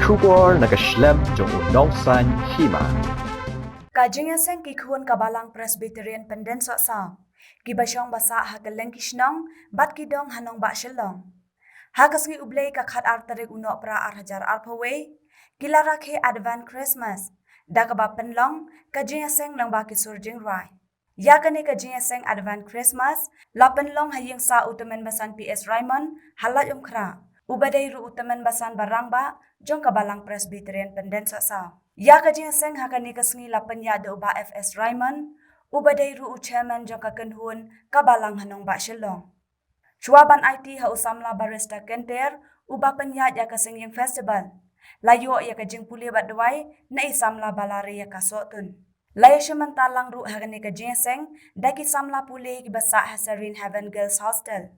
Shubor nakaslem jong udongsan Hima. Kajingaseng ki Khun ka Balang Pres.Pyndensohsaw. Ki Basyong Basah hakeleng ki Shillong bat ki dong hanong ba Shillong. Hakasngi ublei ka khat artarik unok pra arhajar arpawe. Kila Rakhe Advent Christmas. Dakaba penlong kajingaseng lang ba ki sur Jingrwai. Yakane kajingaseng Advent Christmas la penlong hayeng sa utamen basan PS Raymond halat kra. Ubadai ru utamen basan Balang ba jong ka Balang Pres.Pyndensohsaw. Ya kajingaseng hakani kasngi la penya de uba FS Raymond. Ubadai ru chairman jong ka Khun ka Balang hanong ba Shillong. Chuaban IT ha usamla barista kenter uba penya ya kaseng yang festival. Layo ya kajing puli badwai na isamla balare ya kasotun. Layo talang ru hakani kajingaseng daki samla puli ki Basah Hasarin Heaven Girls Hostel.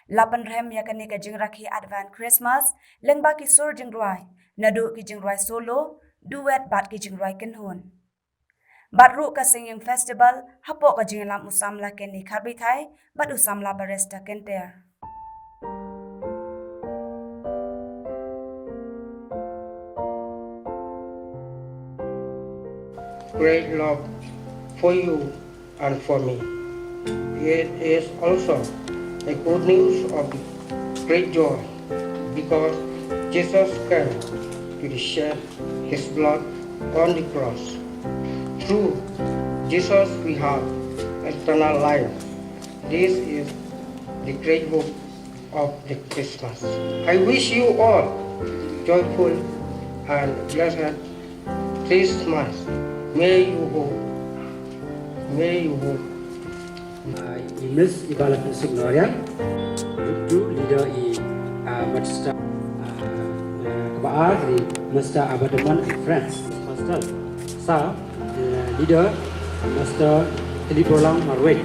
Lapan rem ya kani ka Rakhe Advent Christmas Lyngba ki sur Jingrwai nadu ki Jingrwai solo duet bat ki Jingrwai Khun. Batru ka singing festival hapo ka jinglam usamla keni kharbitai bat usamla barista kenter. Great love for you and for me. It is also a good news of great joy because Jesus came to shed his blood on the cross. Through Jesus we have eternal life. This is the great hope of the Christmas. I wish you all joyful and blessed Christmas. May you hope. May you hope. Miss Ibala Signoria, you leader in Master Kabaadri, Master Abadaman and Friends, Master Sa, leader, Master Balang Marway.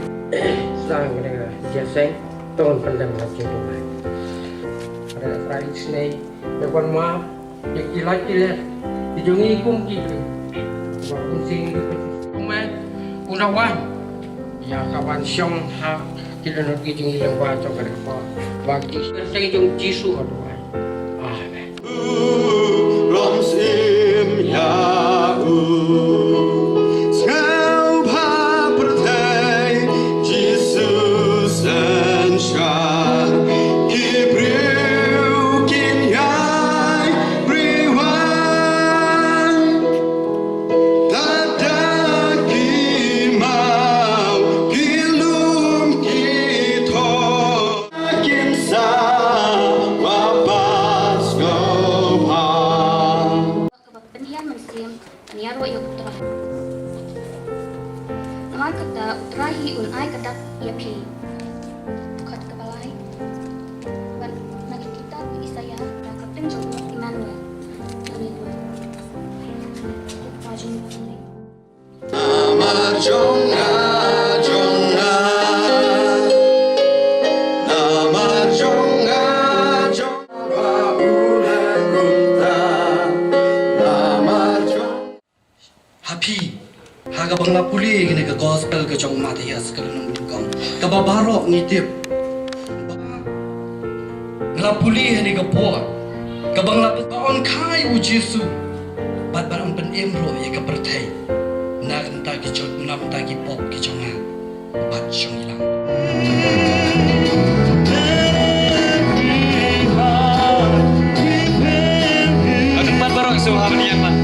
Sang mereka jaseng tahun pandang macam tu. Ada Friday Snake, depan mah, yang kilat, dijungi kumki, kuncing di rumah, unawan. Ya kawan siang ha kita nak pergi jeng Lyngba coba depa bagi saya jeng Jisu aduai amen rom sim ya u skau pa protei Jesus and shine Hebrew kin yai rewind Tada Hima Niarwa yung utra. Naman kata utrahi unay kadak yapi. Tukat kabalay. Ban nakikita ko isaya na kapten jong Emmanuel. Nanido. Pajin ni. Amar jonga jonga. Amar jonga jonga ulan gunta. Amar jonga Happy haga bangla puli gini ke gospel ke jong Matias ke nung tukang ke babaro ngitip ngla puli hani ke po ke bangla on kai u Jesu bat barang pen emro ya ke pertai nak entah ki jot nam ta ki pop ki jonga bat jong hilang akan bat barang suha yang man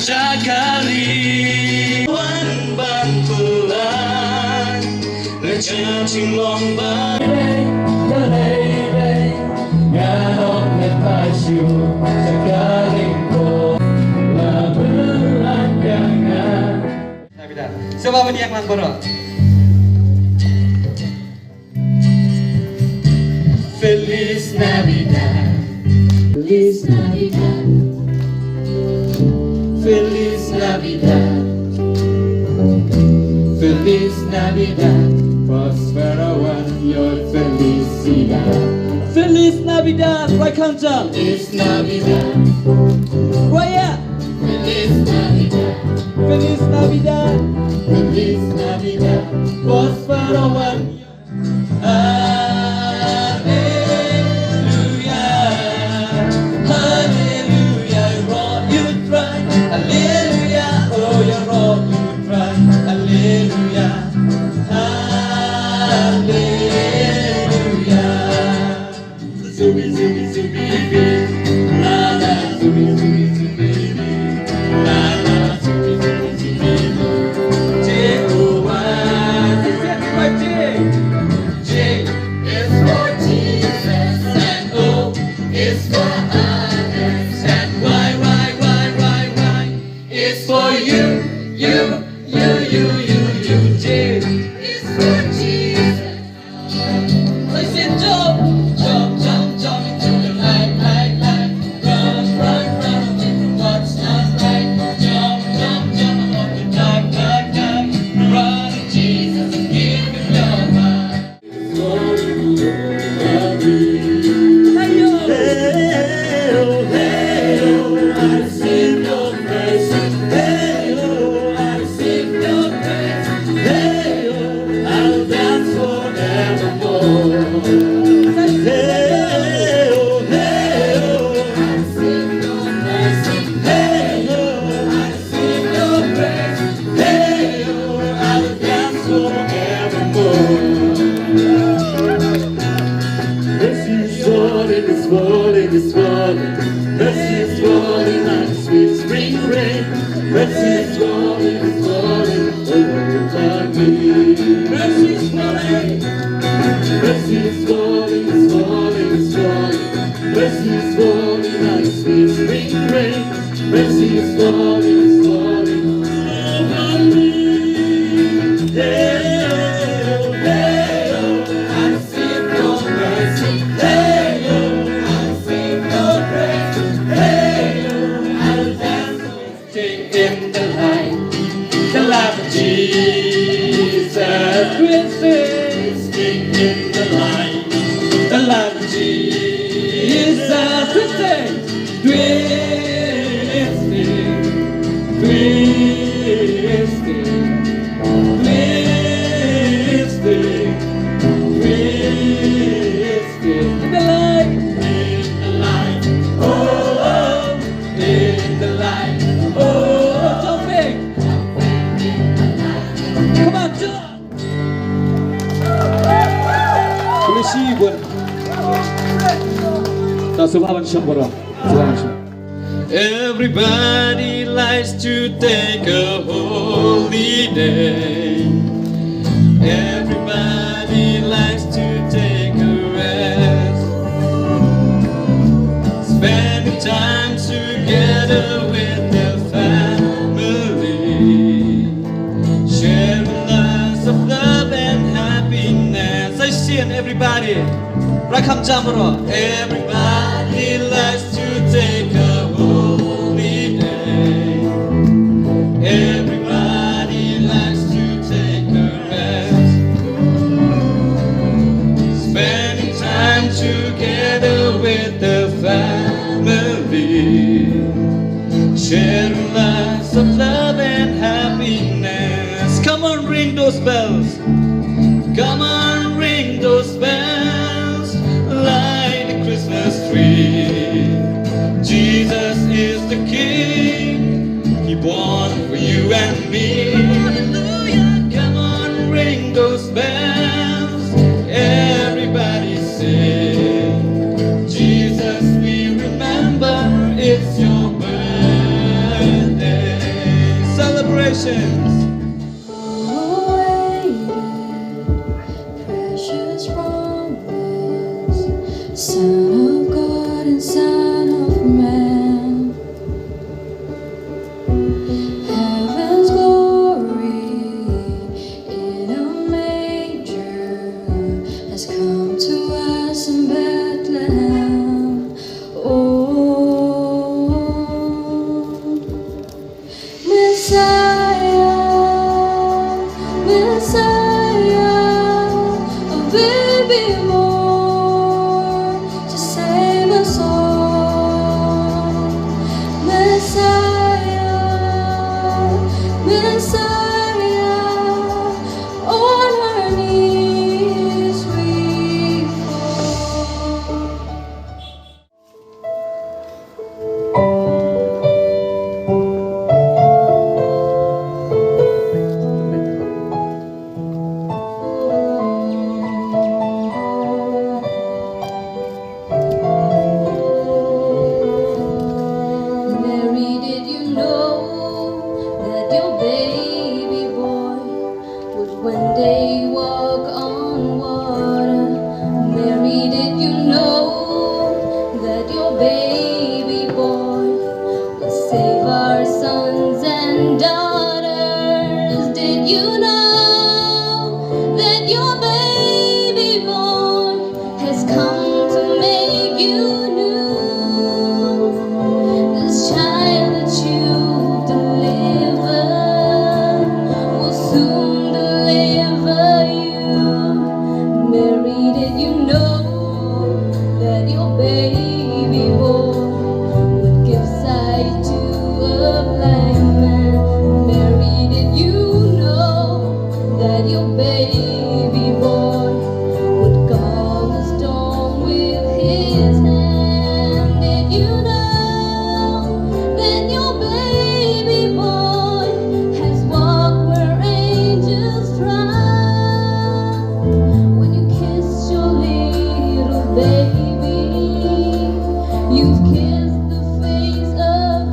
Cakari Wan bantuan Lecah cinglong badai Coba beriak lang bro. Feliz Navidad, Feliz Navidad, Feliz Navidad, Feliz Navidad, prospero your felicidad. Feliz Navidad, right Kanjang. Feliz Navidad, Raya. Feliz Navidad, Feliz Navidad, Feliz Navidad, prospero one. Everybody likes to take a holiday. Everybody likes to take a rest. Spending time together with the family. Sharing lots of love and happiness. I see and everybody. Rakam Jamro. Everybody likes to take a holiday. Everybody likes to take a rest. Spending time together with the family. Sharing lots of love and happiness. Come on, ring those bells. Come on, ring those bells. Light the Christmas tree. Jesus is the King. He born for you and me. Hallelujah. Come on, ring those bells. Everybody sing. Jesus, we remember it's your birthday. Celebrations. Precious promise, Son of God and Son of Man. Heaven's glory more to save us all. Messiah, Messiah, on our knees we fall. Mary, did you know that your baby boy would one day walk on water? Mary, did you know that your baby boy would save our sons and daughters? Did you know that your baby boy has come to make you new? This child that you delivered will soon deliver you. Mary, did you know that your baby boy would give sight to a blind man? Mary, did you know that your baby boy would calm the storm with his hand? Did you know that your baby boy has walked where angels trod? When you kiss your little baby, you've kissed the face of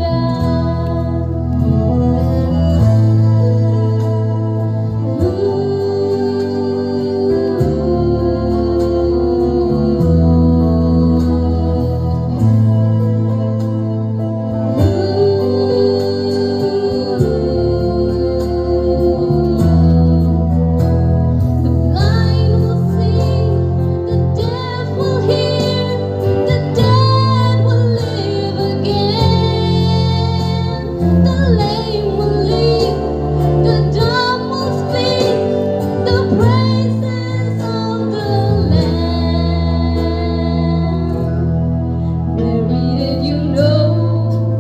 The blind will see, the deaf will hear, the dead will live again. The lame will leap, the dumb will speak, the praises of the Lamb. Mary, did you know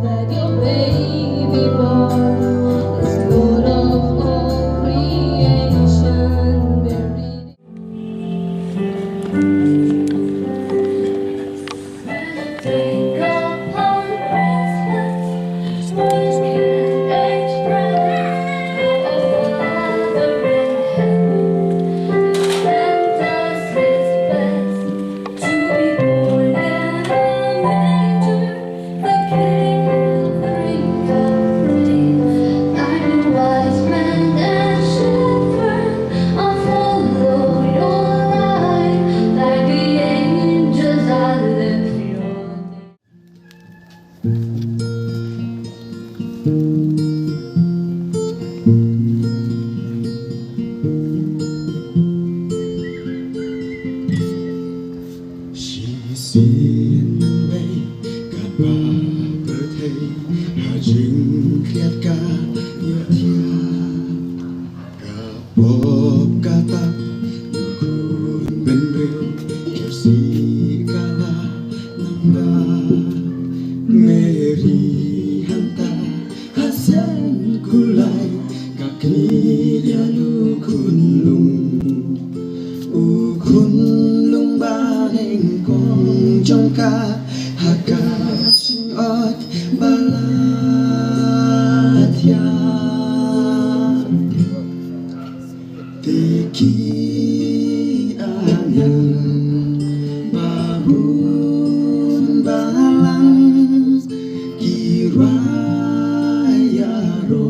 that your baby boy is Lord of all creation? Mary, think upon Christmas, working express, our Father in heaven sent us His best to be born in a manger. The King will bring us praise. Like the wise men and shepherds, I'll follow your light. Like the angels, I lift your name. She xin vây cả ba bờ thầy hà dừng khiết ca yêu thia cả bộp ca tắc yêu khôn bên rêu yêu si ca la nang đa Mary hanta hasen kulai kakni dia lu khun lung u khun lung ba heng kong trong ca hà ca chinh ot ba la thia te ki anyan ba hun balang ki raya ro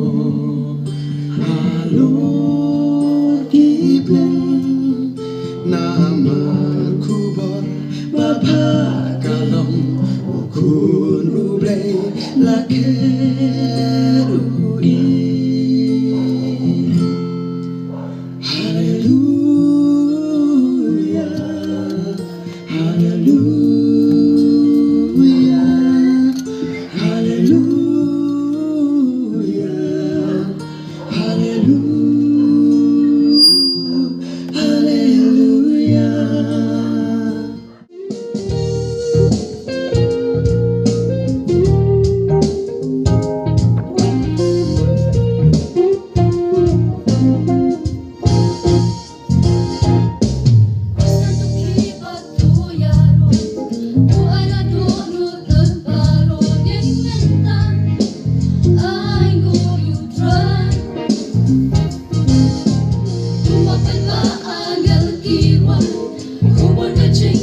halo ki pleng nama kubor bapa kalong ukun ublay lakhe ui Hallelujah Hallelujah Hallelujah Hallelujah Hallelujah the